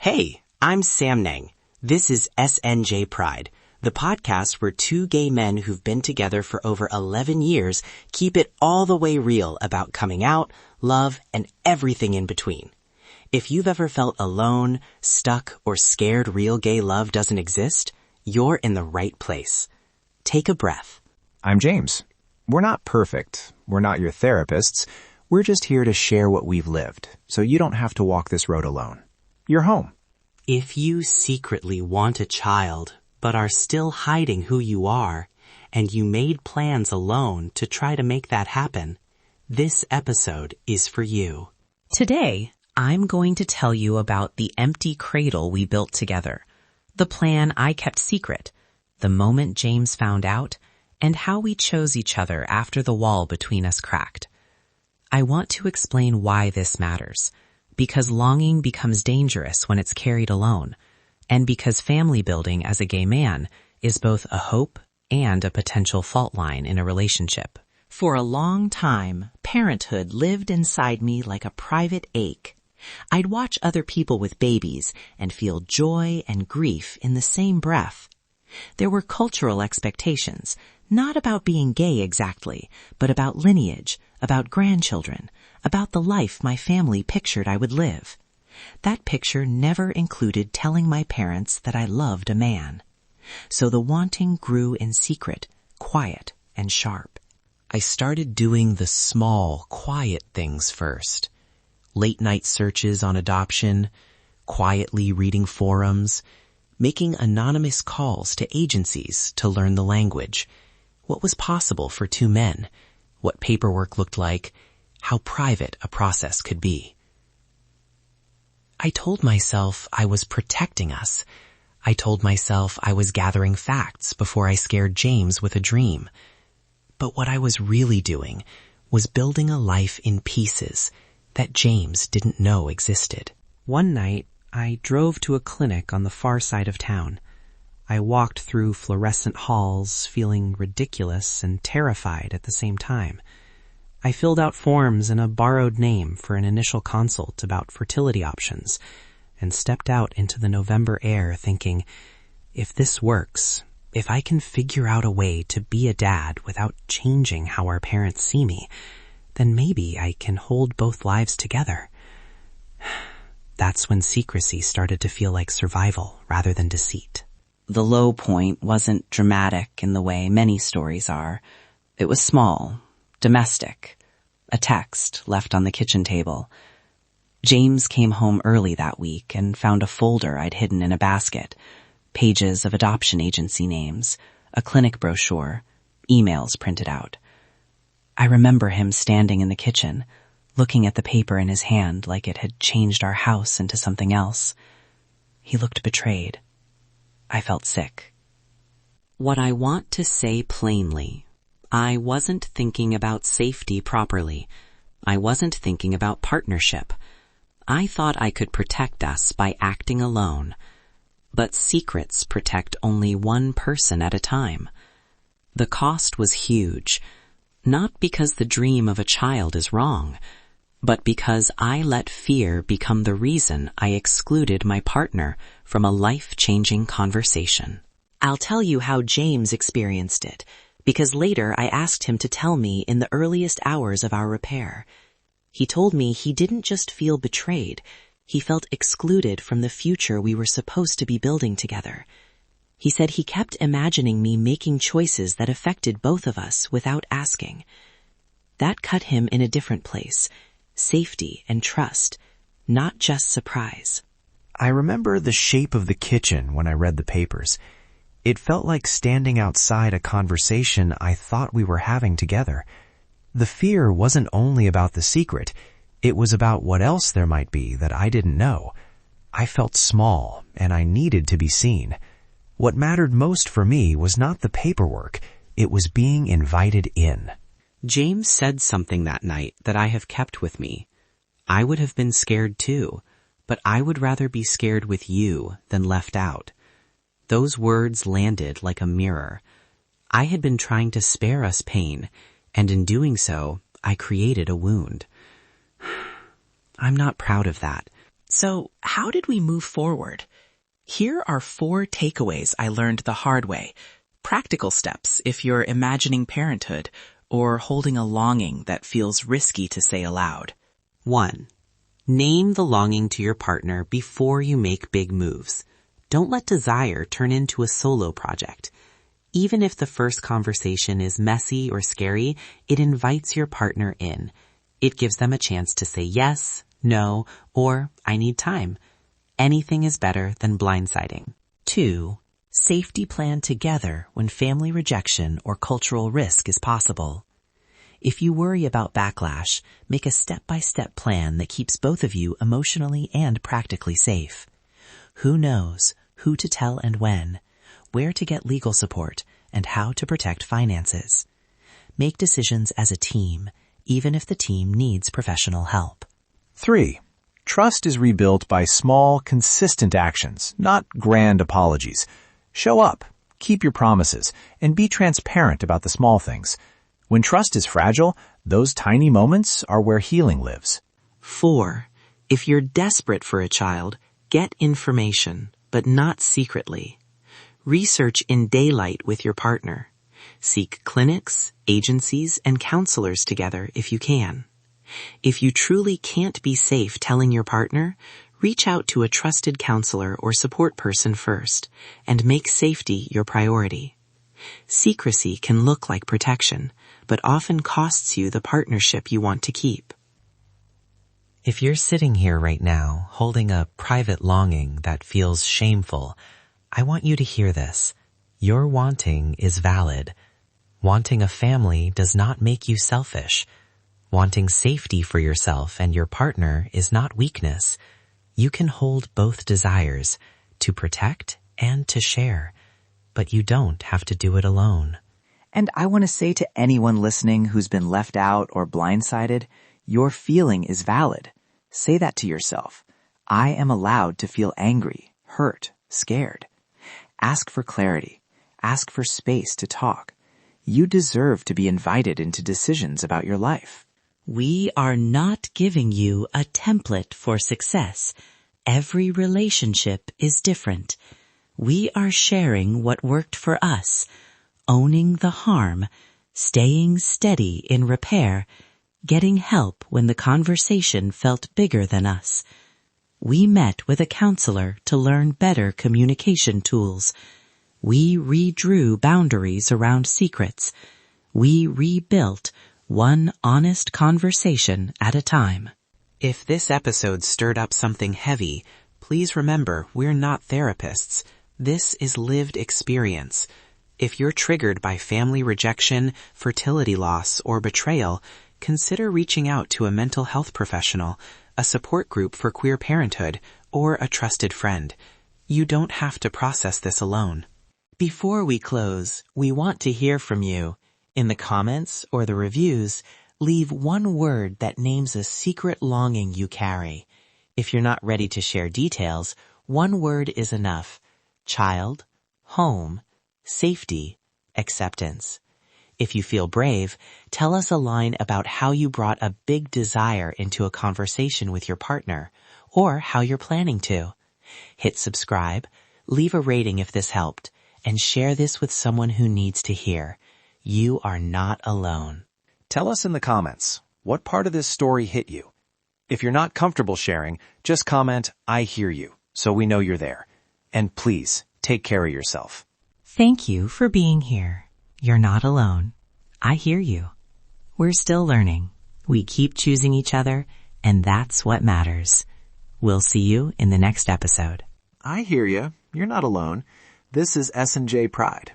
Hey, I'm Samnang. This is SNJ Pride, the podcast where two gay men who've been together for over 11 years keep it all the way real about coming out, love, and everything in between. If you've ever felt alone, stuck, or scared real gay love doesn't exist, you're in the right place. Take a breath. I'm James. We're not perfect. We're not your therapists. We're just here to share what we've lived, so you don't have to walk this road alone. You're home. If you secretly want a child, but are still hiding who you are, and you made plans alone to try to make that happen, this episode is for you. Today, I'm going to tell you about the empty cradle we built together, the plan I kept secret, the moment James found out, and how we chose each other after the wall between us cracked. I want to explain why this matters, because longing becomes dangerous when it's carried alone, and because family building as a gay man is both a hope and a potential fault line in a relationship. For a long time, parenthood lived inside me like a private ache. I'd watch other people with babies and feel joy and grief in the same breath. There were cultural expectations, not about being gay exactly, but about lineage, about grandchildren, about the life my family pictured I would live. That picture never included telling my parents that I loved a man. So the wanting grew in secret, quiet and sharp. I started doing the small, quiet things first. Late-night searches on adoption, quietly reading forums, making anonymous calls to agencies to learn the language, what was possible for two men, what paperwork looked like, how private a process could be. I told myself I was protecting us. I told myself I was gathering facts before I scared James with a dream. But what I was really doing was building a life in pieces that James didn't know existed. One night, I drove to a clinic on the far side of town. I walked through fluorescent halls, feeling ridiculous and terrified at the same time. I filled out forms in a borrowed name for an initial consult about fertility options and stepped out into the November air thinking, if this works, if I can figure out a way to be a dad without changing how our parents see me, then maybe I can hold both lives together. That's when secrecy started to feel like survival rather than deceit. The low point wasn't dramatic in the way many stories are. It was small, domestic, a text left on the kitchen table. James came home early that week and found a folder I'd hidden in a basket, pages of adoption agency names, a clinic brochure, emails printed out. I remember him standing in the kitchen, looking at the paper in his hand like it had changed our house into something else. He looked betrayed. I felt sick. What I want to say plainly, I wasn't thinking about safety properly. I wasn't thinking about partnership. I thought I could protect us by acting alone. But secrets protect only one person at a time. The cost was huge, not because the dream of a child is wrong, but because I let fear become the reason I excluded my partner from a life-changing conversation. I'll tell you how James experienced it, because later I asked him to tell me in the earliest hours of our repair. He told me he didn't just feel betrayed, he felt excluded from the future we were supposed to be building together. He said he kept imagining me making choices that affected both of us without asking. That cut him in a different place. Safety and trust, not just surprise. I remember the shape of the kitchen when I read the papers. It felt like standing outside a conversation I thought we were having together. The fear wasn't only about the secret, it was about what else there might be that I didn't know. I felt small, and I needed to be seen. What mattered most for me was not the paperwork, it was being invited in. James said something that night that I have kept with me. I would have been scared too, but I would rather be scared with you than left out. Those words landed like a mirror. I had been trying to spare us pain, and in doing so, I created a wound. I'm not proud of that. So, how did we move forward? Here are 4 takeaways I learned the hard way. Practical steps if you're imagining parenthood or holding a longing that feels risky to say aloud. 1. Name the longing to your partner before you make big moves. Don't let desire turn into a solo project. Even if the first conversation is messy or scary, it invites your partner in. It gives them a chance to say yes, no, or I need time. Anything is better than blindsiding. 2. Safety plan together when family rejection or cultural risk is possible. If you worry about backlash, make a step-by-step plan that keeps both of you emotionally and practically safe. Who knows who to tell and when, where to get legal support, and how to protect finances. Make decisions as a team, even if the team needs professional help. 3. Trust is rebuilt by small, consistent actions, not grand apologies. Show up, keep your promises, and be transparent about the small things. When trust is fragile, those tiny moments are where healing lives. 4. If you're desperate for a child, get information, but not secretly. Research in daylight with your partner. Seek clinics, agencies, and counselors together if you can. If you truly can't be safe telling your partner, reach out to a trusted counselor or support person first, and make safety your priority. Secrecy can look like protection, but often costs you the partnership you want to keep. If you're sitting here right now, holding a private longing that feels shameful, I want you to hear this. Your wanting is valid. Wanting a family does not make you selfish. Wanting safety for yourself and your partner is not weakness. You can hold both desires, to protect and to share, but you don't have to do it alone. And I want to say to anyone listening who's been left out or blindsided, your feeling is valid. Say that to yourself. I am allowed to feel angry, hurt, scared. Ask for clarity. Ask for space to talk. You deserve to be invited into decisions about your life. We are not giving you a template for success. Every relationship is different. We are sharing what worked for us, owning the harm, staying steady in repair, getting help when the conversation felt bigger than us. We met with a counselor to learn better communication tools. We redrew boundaries around secrets. We rebuilt one honest conversation at a time. If this episode stirred up something heavy, please remember we're not therapists. This is lived experience. If you're triggered by family rejection, fertility loss, or betrayal, consider reaching out to a mental health professional, a support group for queer parenthood, or a trusted friend. You don't have to process this alone. Before we close, we want to hear from you. In the comments or the reviews, leave one word that names a secret longing you carry. If you're not ready to share details, one word is enough. Child, home, safety, acceptance. If you feel brave, tell us a line about how you brought a big desire into a conversation with your partner, or how you're planning to. Hit subscribe, leave a rating if this helped, and share this with someone who needs to hear. You are not alone. Tell us in the comments, what part of this story hit you? If you're not comfortable sharing, just comment, I hear you, so we know you're there. And please, take care of yourself. Thank you for being here. You're not alone. I hear you. We're still learning. We keep choosing each other, and that's what matters. We'll see you in the next episode. I hear you. You're not alone. This is S&J Pride.